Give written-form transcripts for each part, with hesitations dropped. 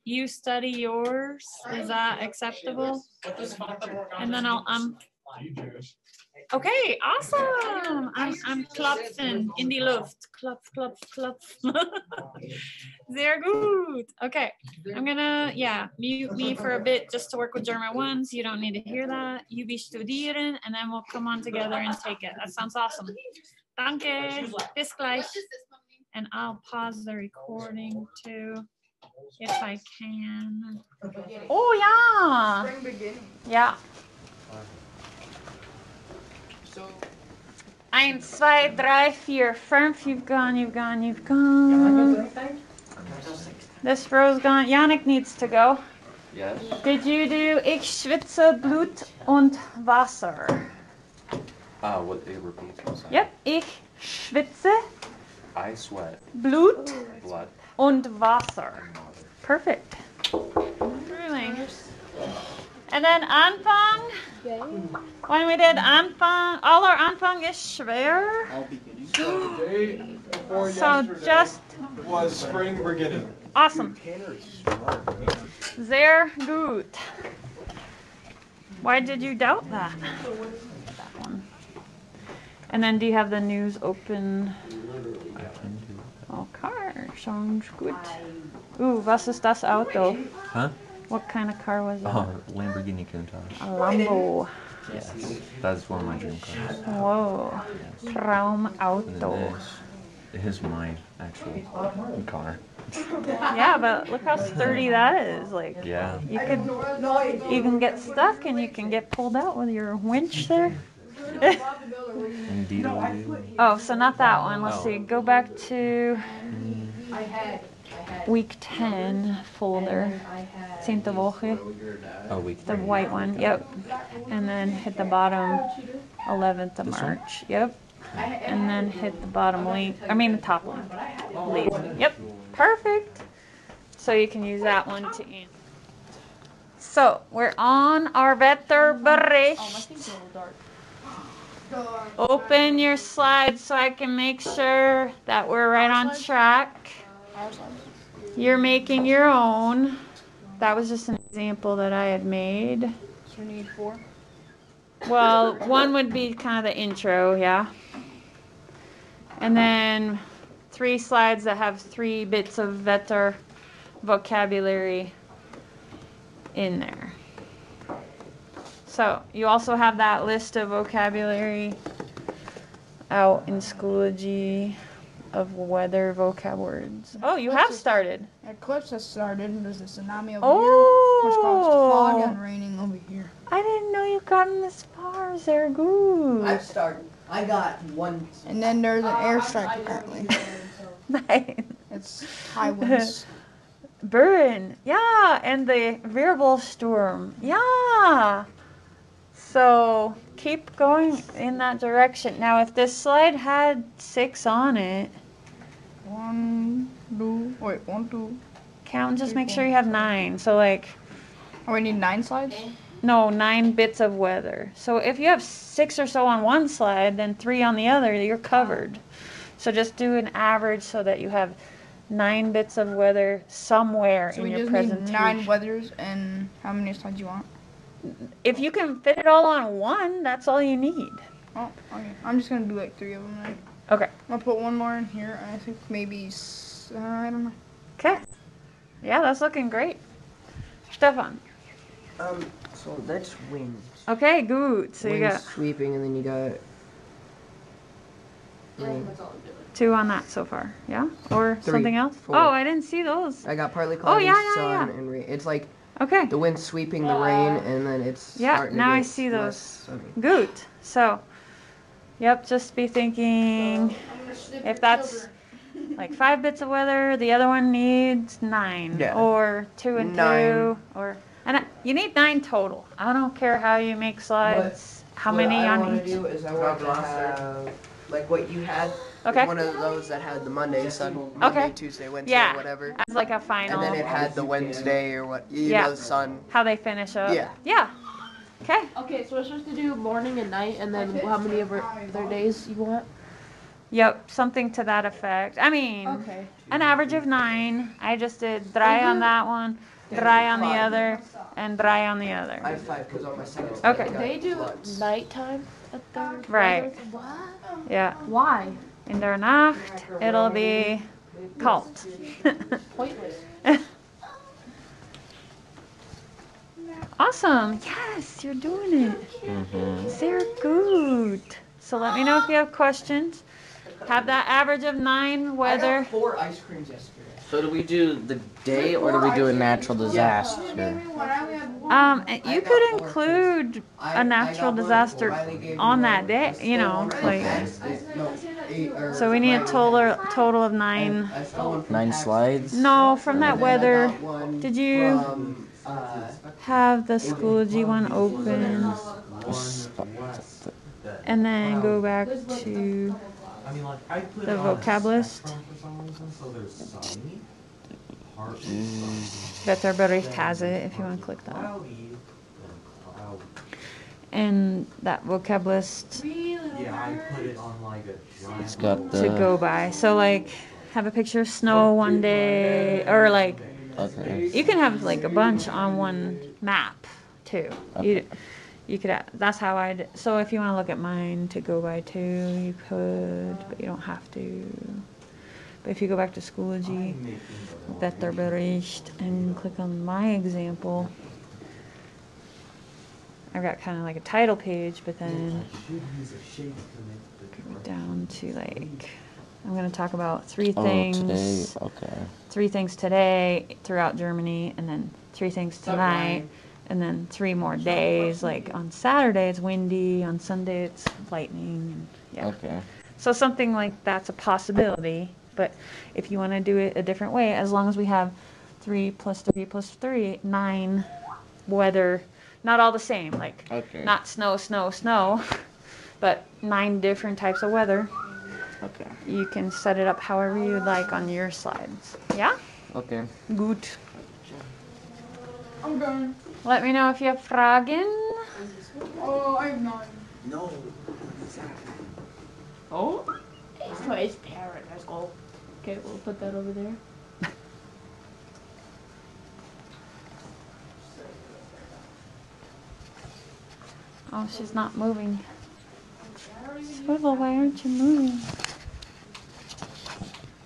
you study yours. Is that acceptable? And then I'll Okay, awesome. I'm klopfen in die Luft. Klopf, klopf, klopf. Sehr gut. Okay, I'm gonna, mute me for a bit just to work with German ones. You don't need to hear that. You be studieren, and then we'll come on together and take it. That sounds awesome. Danke. Bis gleich. And I'll pause the recording too, if I can. Oh, yeah. Yeah. So 1, 2, 3, 4, 5. You've gone. This row's gone. Yannick needs to go. Yes. Did you do Ich schwitze Blut und Wasser? What they repeat? Yep. Ich schwitze. I sweat. Blut. Blood. Und Wasser. Perfect. And then Anfang. When we did Anfang, all our Anfang is schwer. So the day before So yesterday just was spring beginning. awesome. Sehr gut. Why did you doubt that? That one. And then do you have the news open? Okay, sounds good. Ooh, was ist das Auto? Huh? What kind of car was it? Oh, Lamborghini Countach. A Lambo. Yes. That's one of my dream cars. Whoa. Yes. Traumauto. This is my actual car. Yeah, but look how sturdy that is. Like, Yeah. you could even get stuck and you can get pulled out with your winch there. Indeed, I do. Oh, so not that one. Let's see. Go back to week 10 folder. 10th Woche. Oh, week The 3. white one. Yep. And then hit the bottom 11th of This one? March. Yep. And then hit the bottom link. I mean the top one. Leave. Yep. Perfect. So you can use that one to end. So we're on our Wetterbericht. Open your slides so I can make sure that we're right on track. You're making your own. That was just an example that I had made. So we need 4. Well, one would be kind of the intro, yeah. And then 3 slides that have 3 bits of Wetter vocabulary in there. So you also have that list of vocabulary out in Schoology of weather vocab words. Oh, you have started. Eclipse has started. There's a tsunami over Oh. here, which caused fog and raining over here. I didn't know you gotten this far. They're good. I've started. I got 1. And then there's an airstrike apparently. Nice. It's high winds. Burn. Yeah, and the Wirbelsturm. Yeah. So keep going in that direction. Now, if this slide had 6 on it, 1, 2. count. Just make sure you have 9. So like, Oh, we need 9 slides? no, 9 bits of weather. So if you have 6 or so on one slide, then 3 on the other, you're covered. So just do an average so that you have 9 bits of weather somewhere So in we your just presentation. need 9 weathers, and how many slides you want? If you can fit it all on one, that's all you need. Oh, okay. I'm just gonna do like 3 of them then. Okay. I'll put one more in here, and I think maybe, I don't know. Okay. Yeah, that's looking great. Stefan. So that's wind. Okay, good. So you Wind got sweeping, and then you got rain. 2 on that so far, yeah? Or 3, something else? 4. Oh, I didn't see those. I got partly cloudy, yeah, yeah, sun, yeah. and rain. It's like Okay, the wind sweeping the rain, and then it's Yeah, starting now to I get see less those. sunny. good. So, yep, just be thinking if that's like 5 bits of weather, the other one needs 9. Yeah. Or 2 and 2. 9. Or, and you need 9 total. I don't care how you make slides, how many What I on want each. to do is I want to have like what you had. Okay. One of those that had the Monday, Monday, Tuesday, Wednesday, Yeah. whatever. As like a final. And then it had the Wednesday or what, you Yeah. know, the sun. How they finish up. Yeah. Yeah. Okay. Okay, so we're supposed to do morning and night, and then how many of their days you want? Yep, something to that effect. I mean, Okay. an average of 9. I just did dry on that one, dry on the other, and dry on the I other. have 5 because on my second slide Okay. I got They do floods. nighttime at the Right. What? Yeah. Why? In der Nacht, it'll be cold. Pointless. Awesome. Yes, you're doing it. Sehr gut. So let me know if you have questions. Have that average of 9 I weather. got 4 ice creams yesterday. So do we do the day or do we do a natural disaster? You could include a natural disaster on that day, you know, like, so we need a total of 9. 9 slides? No, from that weather. Did you From, have the Schoology one open and then go back to the vocab list? Wetterbericht has it if you want to click that. And that vocab list It's got to the... go by. So like have a picture of snow one day, or like Okay. you can have like a bunch on one map too. You could that's how I did. So if you want to look at mine to go by too, you could, but you don't have to. But if you go back to Schoology, Wetterbericht, and click on my example, I've got kind of like a title page, but then go down to like, I'm going to talk about 3 things. Today, okay. 3 things today throughout Germany, and then 3 things tonight, and then 3 more days. Like on Saturday it's windy, on Sunday it's lightning, and yeah. Okay. So something like that's a possibility. But if you want to do it a different way, as long as we have 3 plus 3 plus 3, 9 weather, not all the same, like not snow, snow, snow, but 9 different types of weather. Okay. You can set it up however you'd like on your slides. Yeah? Okay. Good. I'm done. Let me know if you have Fragen. Oh, I have 9. No. Oh? So it's parrot. Let's go. Okay, we'll put that over there. Oh, she's not moving. Swivel, why aren't you moving?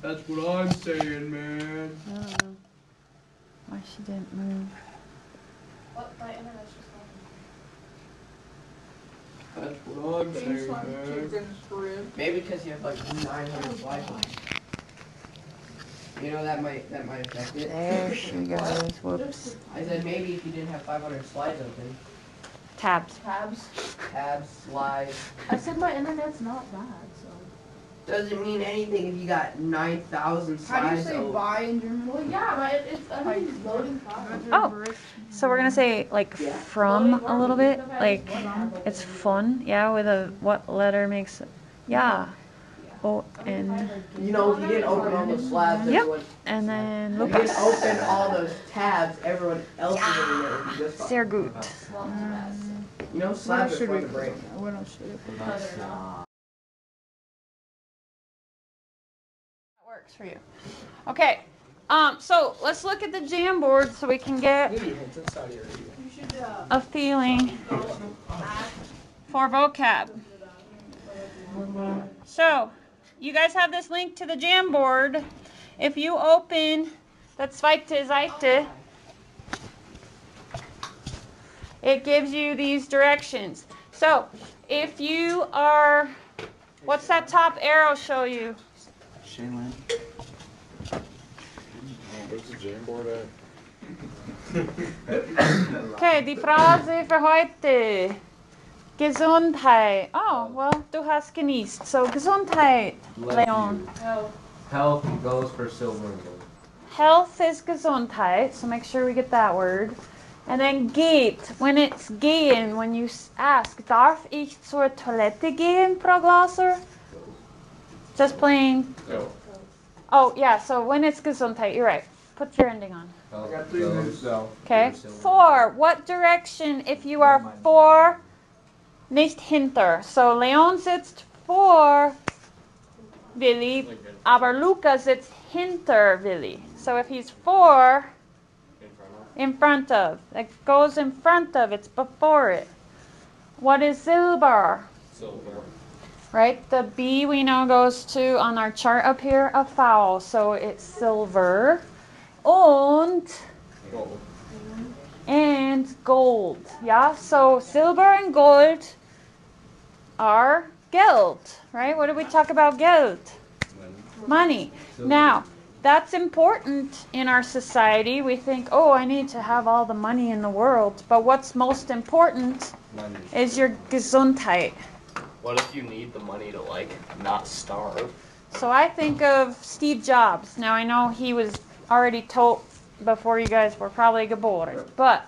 That's what I'm saying, man. I don't know why she didn't move. What? My internet's just That's what I'm saying, man. Maybe because you have like 900 slides. You know that might affect it. There she goes. Whoops. I said maybe if you didn't have 500 slides open. Tabs. Tabs, slides. I said my internet's not bad, so. Doesn't mean anything if you got 9,000 slides. How do you say open. bye in German? Well, yeah, but it's loading fast. Oh, so we're gonna say like from a little bit, like it's fun, yeah. With a what letter makes, yeah. O N. You know, if you didn't open all those slabs, Yep. everyone. And then If you Lucas. didn't open all those tabs, everyone else is in there. Would be just fine. Sehr gut. You know, slabs are fun to break. What else should I put? That works for you. Okay. So let's look at the Jamboard so we can get a feeling for vocab. So, you guys have this link to the Jamboard. If you open that zweite Seite, it gives you these directions. So, if you are, what's that top arrow show you? Shaylin. Where's the Jamboard at? Okay, die Phrase für heute. Gesundheit. Oh, well, du hast genießt. So, Gesundheit, Leon. Health goes for silver and gold. Health is Gesundheit, so make sure we get that word. And then geht, when it's gehen, when you ask, darf ich zur Toilette gehen, Frau Glaser? Just plain. No. Oh, yeah, so when it's Gesundheit, you're right. Put your ending on. Health got 3 minutes though. Okay. For, what direction if you are for, nicht hinter? So Leon sitzt vor Willi, aber Luca sitzt hinter Willi. So if he's for, in front of. It goes in front of, it's before it. What is silber? Silver. Right, the B we know goes to, on our chart up here, a vowel. So it's silver. Und Gold. and gold. Yeah, so silver and gold are Geld, right? What did we talk about Geld? Money. Now, that's important in our society. We think, oh, I need to have all the money in the world. But what's most important Money. is your Gesundheit. What if you need the money to, like, not starve? So I think of Steve Jobs. Now, I know he was already told before you guys were probably geboren. But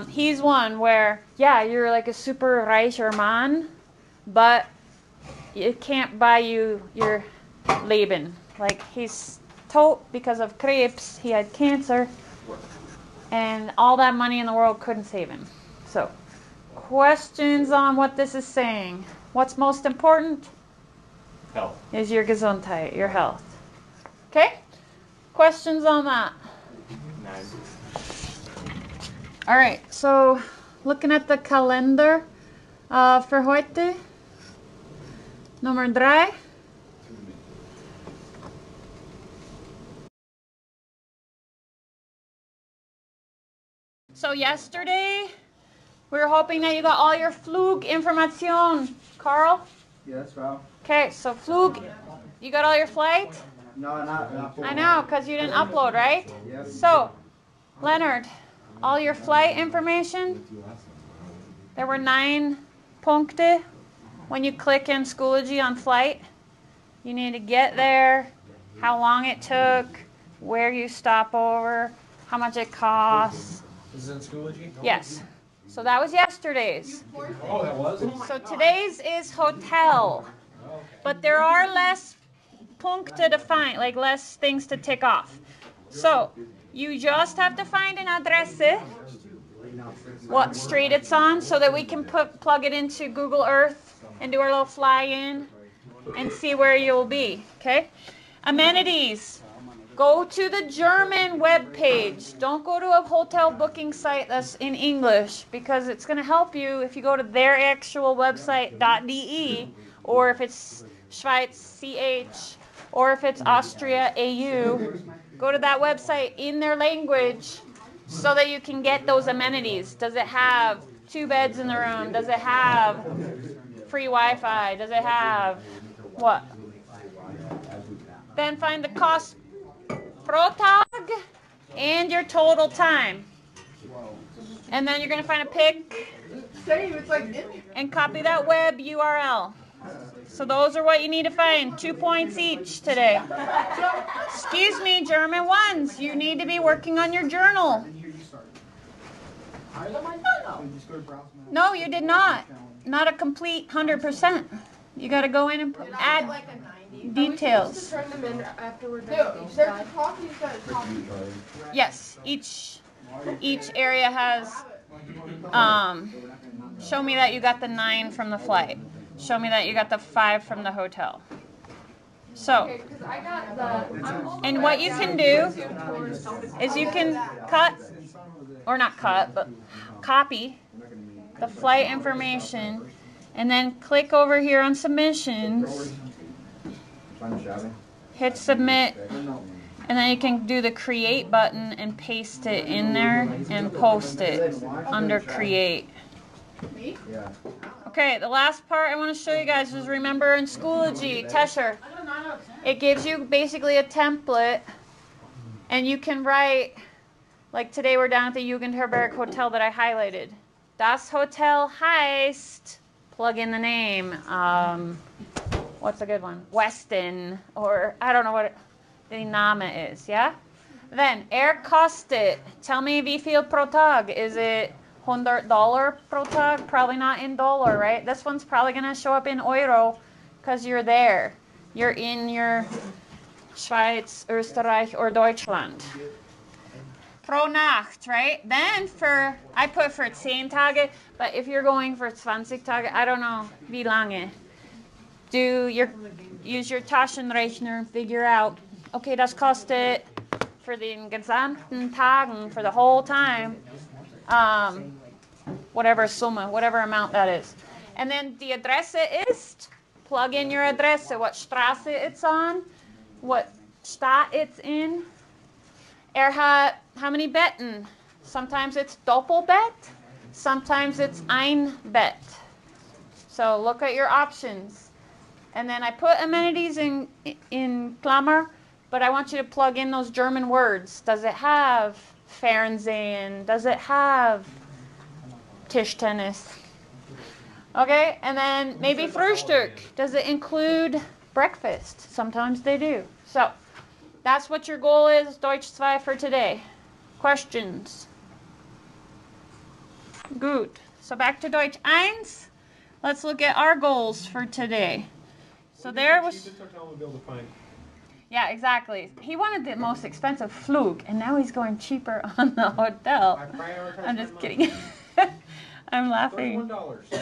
he's one where, yeah, you're like a super reicher man, but it can't buy you your Leben. Like, he's told because of Krebs, he had cancer, and all that money in the world couldn't save him. So, questions on what this is saying? What's most important? Health. Is your Gesundheit, your health. Okay? Questions on that? Nice. All right, so looking at the calendar for heute. Nummer 3. So yesterday, we were hoping that you got all your Fluginformation. Carl? Yes, Frau. Okay, so Flug, you got all your flight? No, not I know, because you didn't upload, right? Yes. So, Leonard, all your flight information, there were 9 Punkte when you click in Schoology on flight. You need to get there, how long it took, where you stop over, how much it costs. This is in Schoology? Yes. So that was yesterday's. Oh, that was? So today's is hotel. But there are less Punkte to find, like less things to tick off. So you just have to find an adresse, what street it's on, so that we can plug it into Google Earth and do our little fly-in and see where you'll be, okay? Amenities. Go to the German web page. Don't go to a hotel booking site that's in English, because it's going to help you if you go to their actual website, .de, or if it's Schweiz, CH, or if it's Austria, AU. Go to that website in their language so that you can get those amenities. Does it have 2 beds in the room? Does it have free Wi-Fi? Does it have what? Then find the cost pro tag and your total time. And then you're going to find a pic and copy that web URL. So those are what you need to find. 2 points each today. Excuse me, German ones. You need to be working on your journal. No, you did not. Not a complete 100%. You got to go in and add details. Yes, each area has, show me that you got the 9 from the flight. Show me that you got the 5 from the hotel. So, and what you can do is you can cut, or not cut, but copy the flight information and then click over here on submissions, hit submit, and then you can do the create button and paste it in there and post it under create. Okay, the last part I want to show you guys is, remember in Schoology, Tesher, it gives you basically a template, and you can write, like today we're down at the Jugendherberg Hotel that I highlighted. Das Hotel heißt, plug in the name, what's a good one? Westin, or I don't know what the Name is, yeah? Then, kostet, tell me wie viel pro Tag. Is it $100 pro Tag? Probably not in dollar, right? This one's probably going to show up in euro because you're there. You're in your Schweiz, Österreich, or Deutschland. Pro Nacht, right? Then I put for 10 Tage, but if you're going for 20 Tage, I don't know wie lange. Do your use your Taschenrechner, figure out, okay, das kostet für den gesamten Tagen, for the whole time, whatever Summe, whatever amount that is. And then die Adresse ist, plug in your Adresse, what Straße it's on, what Stadt it's in. Hat, how many Betten? Sometimes it's Doppelbett, sometimes it's ein Bett. So look at your options. And then I put amenities in Klammer, but I want you to plug in those German words. Does it have Fernsehen? Does it have Tischtennis? Okay, and then maybe Frühstück. Does it include breakfast? Sometimes they do. So that's what your goal is, Deutsch 2 for today. Questions? Good. So back to Deutsch 1. Let's look at our goals for today. So there was... Yeah, exactly. He wanted the most expensive Flug, and now he's going cheaper on the hotel. I'm just kidding. I'm laughing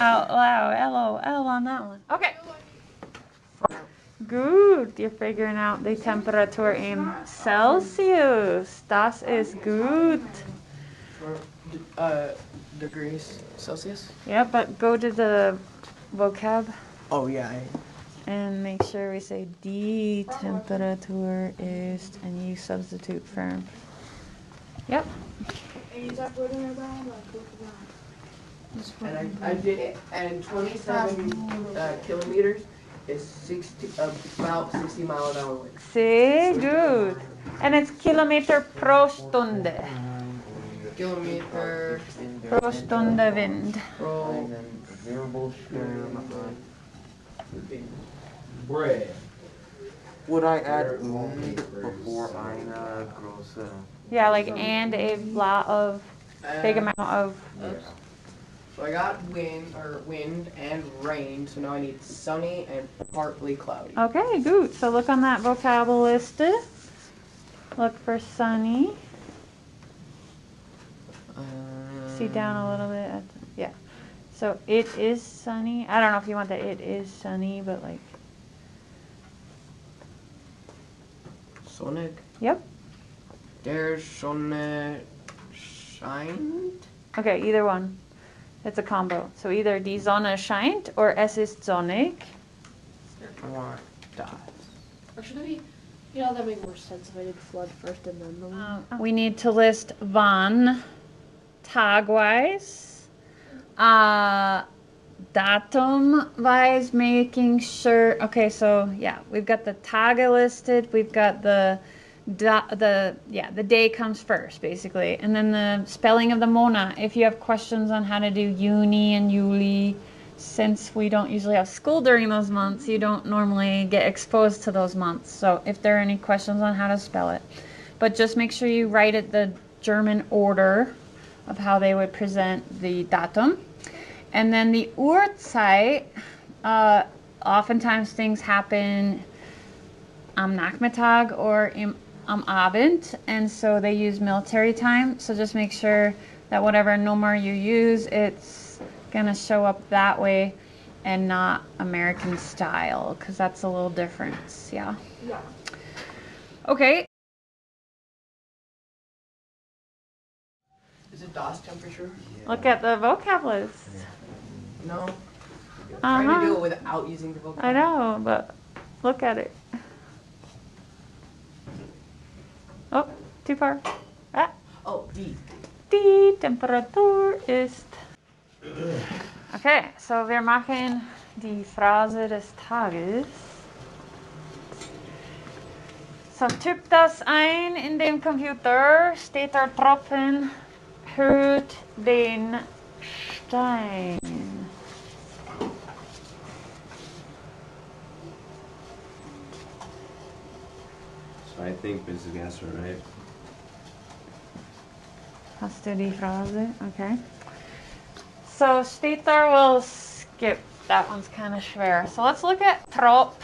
out loud. LOL on that one. Okay. Good. You're figuring out the temperature in Celsius. Das ist gut. Degrees Celsius? Yeah, but go to the vocab Oh, yeah. and make sure we say die Temperatur ist and you substitute firm. Yep. And I did it, and 27 kilometers is 60, about 60 mile an hour wind. See, good. And it's kilometer pro Stunde. Kilometer Pro Stunde Wind. pro Bread. Would I add und before eine große? Yeah, like and a lot of big amount of. So I got wind and rain, so now I need sunny and partly cloudy. Okay, good. So look on that vocabulary list. Look for sunny. See down a little bit. Yeah. So it is sunny. I don't know if you want the it is sunny, but like. Sonnig. Yep. Der Sonne scheint. Okay, either one. It's a combo. So either die Sonne scheint or es ist sonnig. Or das. Or should we, you know, that make more sense if I did flood first and then the one? We need to list wann, tagwise, datum-wise, making sure. Okay, so yeah, we've got the Tage listed. We've got the day comes first, basically, and then the spelling of the Monat. If you have questions on how to do Juni and Juli, since we don't usually have school during those months, you don't normally get exposed to those months. So if there are any questions on how to spell it, but just make sure you write it the German order of how they would present the datum. And then the Uhrzeit, oftentimes things happen am Nachmittag or am Abend, and so they use military time. So just make sure that whatever number you use, it's gonna show up that way and not American style, because that's a little difference. Yeah. Okay. Is it DOS temperature? Look at the vocab list. No. Trying to do Uh-huh. it without using the vocab. I know, but look at it. Oh, too far. Ah. Oh, D. Die Temperatur ist. Okay, so wir machen die Phrase des Tages. So typ das ein in dem Computer, steht da Tropfen, hört den Stein. So I think Mrs. Gasser, right? Hast du die Phrase? Okay. So steht there, we'll skip. That one's kind of schwer. So let's look at Trop.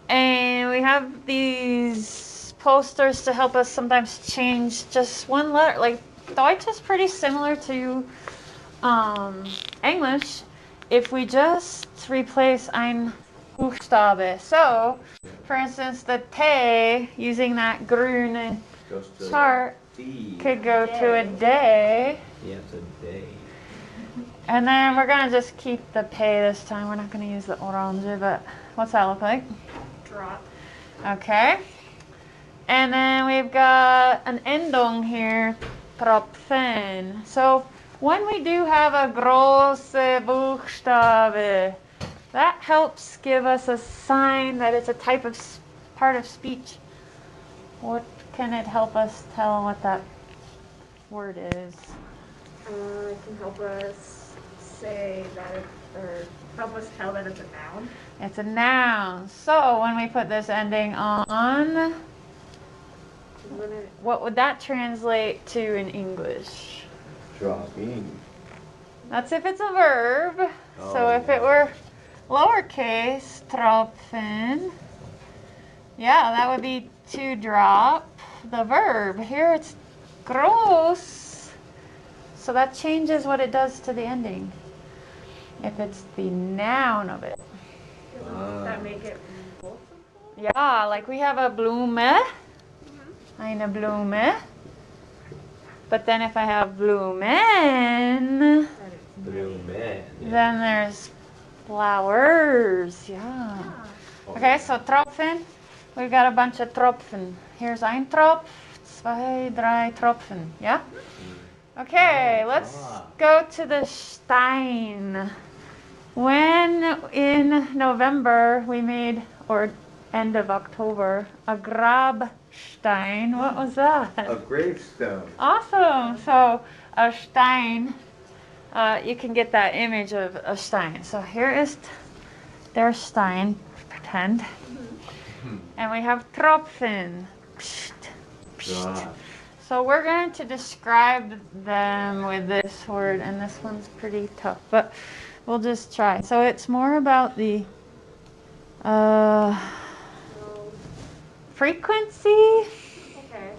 And we have these posters to help us sometimes change just one letter. Like Deutsch is pretty similar to English. if we just replace ein Buchstabe. So, for instance, the T, using that grüne Goes to chart, D. could go to a day. Yeah, it's a day. And then we're going to just keep the P this time. We're not going to use the orange, but what's that look like? Drop. Okay. And then we've got an Endung here, Tropfen. So when we do have a große Buchstabe, that helps give us a sign that it's a type of part of speech. What can it help us tell what that word is? It can help us say that it, or help us tell that it's a noun. It's a noun. So when we put this ending on, what would that translate to in English? Dropping. That's if it's a verb. So Oh, if it were lowercase, tropfen, yeah, that would be to drop the verb. Here it's gross. So that changes what it does to the ending. If it's the noun of it. Does that make it multiple? Yeah, like we have a Blume, eine Blume. But then if I have Blumen, Blue man. Yeah. then there's flowers. Yeah. Okay, so Tropfen. We've got a bunch of Tropfen. Here's ein Tropf, zwei, drei Tropfen. Yeah? Okay, let's go to the Stein. When in November we made, or end of October, a Grabstein. What was that? A gravestone. Awesome. So a Stein, you can get that image of a Stein. So here is their Stein, pretend. And we have Tropfen. Psst, psst. Drop. So we're going to describe them with this word, and this one's pretty tough, but we'll just try. So it's more about the frequency. Okay.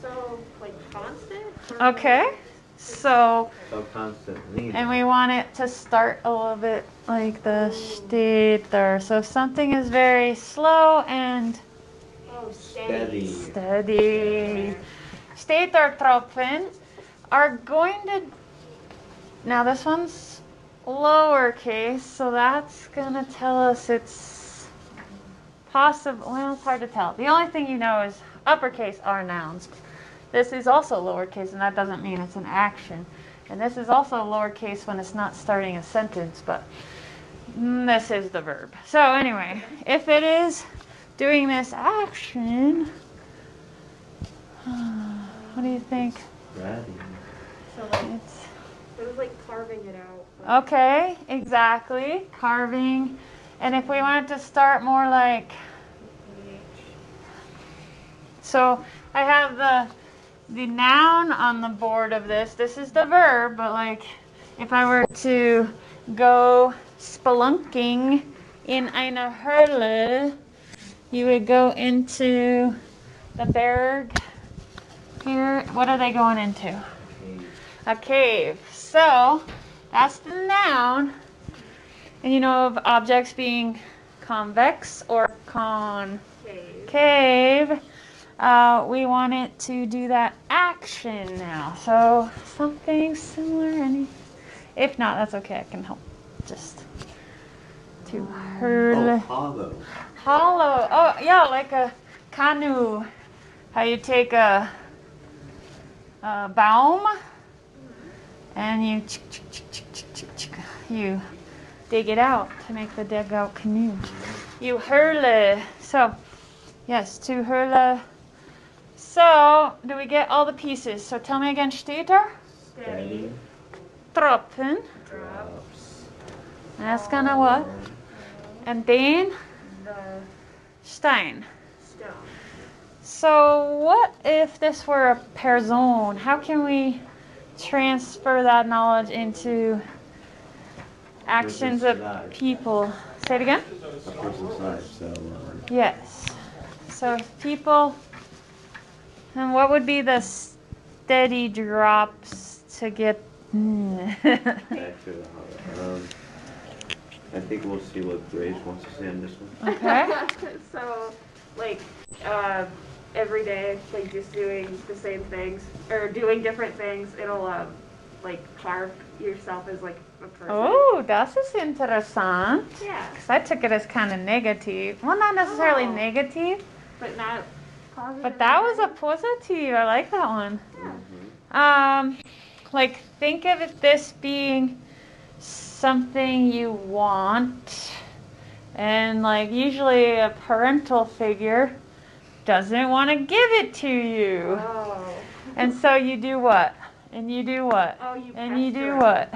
So, like constant? Okay. So, So constantly. and we want it to start a little bit like the steter. So if something is very slow and Oh, Steady. steady. Stetertropfen are going to, now this one's lowercase, so that's going to tell us it's possible, well, it's hard to tell. The only thing you know is uppercase are nouns. This is also lowercase, and that doesn't mean it's an action. And this is also lowercase when it's not starting a sentence, but this is the verb. So anyway, if it is doing this action, what do you think? Ready. So, like, It's it was like carving it out. But okay, exactly. Carving. And if we wanted to start more like, so I have the noun on the board of this. This is the verb, but like if I were to go spelunking in eine Höhle, you would go into the berg. Here, what are they going into? A cave. So that's the noun. And you know of objects being convex or concave. We want it to do that action now. So something similar. If not, that's okay. I can help. Just to hurl. Oh, hollow. Hollow. Oh, yeah, like a canoe. How you take a baum and you dig it out to make the dig out canoe. You hurle. So, yes, to hurle. So, do we get all the pieces? So tell me again, Steter. Steady. Tropfen. Drops. That's gonna what? And then the Stein. stone. So what if this were a person? How can we transfer that knowledge into actions of people? Say it again? A person's life, so. Yes. So if people, and what would be the steady drops to get? Back to the hollow. I think we'll see what Grace wants to say on this one. Okay. So, like, every day, like, just doing the same things, or doing different things, it'll, like, carve yourself as, like, a person. Oh, das ist interessant. Yeah, Because I took it as kind of negative. Well, not necessarily Oh. negative, but not positive. but that was a positive. I like that one. Like, think of it, this being something you want, and like usually a parental figure doesn't want to give it to you, Oh. and so you do what? And you do what? Oh, you And you do pester what?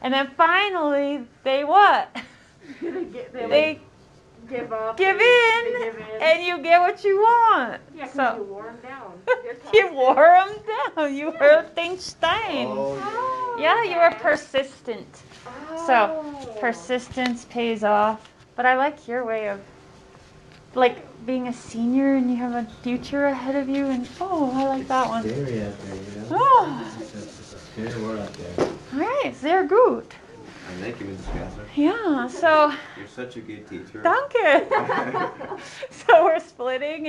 And then finally they what? them. They They give up. give They in, give in. and you get what you want. Yeah, 'cause So you wore them down. You're you toxic. wore them down. You were Stein. Oh, Yeah, you were okay. persistent. Oh. So persistence pays off. But I like your way of like being a senior and you have a future ahead of you, and oh, I like that one. Scary out there, you know? Oh, It's a scary world out there. all right, sehr gut. Thank you, Mrs. Gasser. Yeah, so You're such a good teacher. danke. So we're splitting.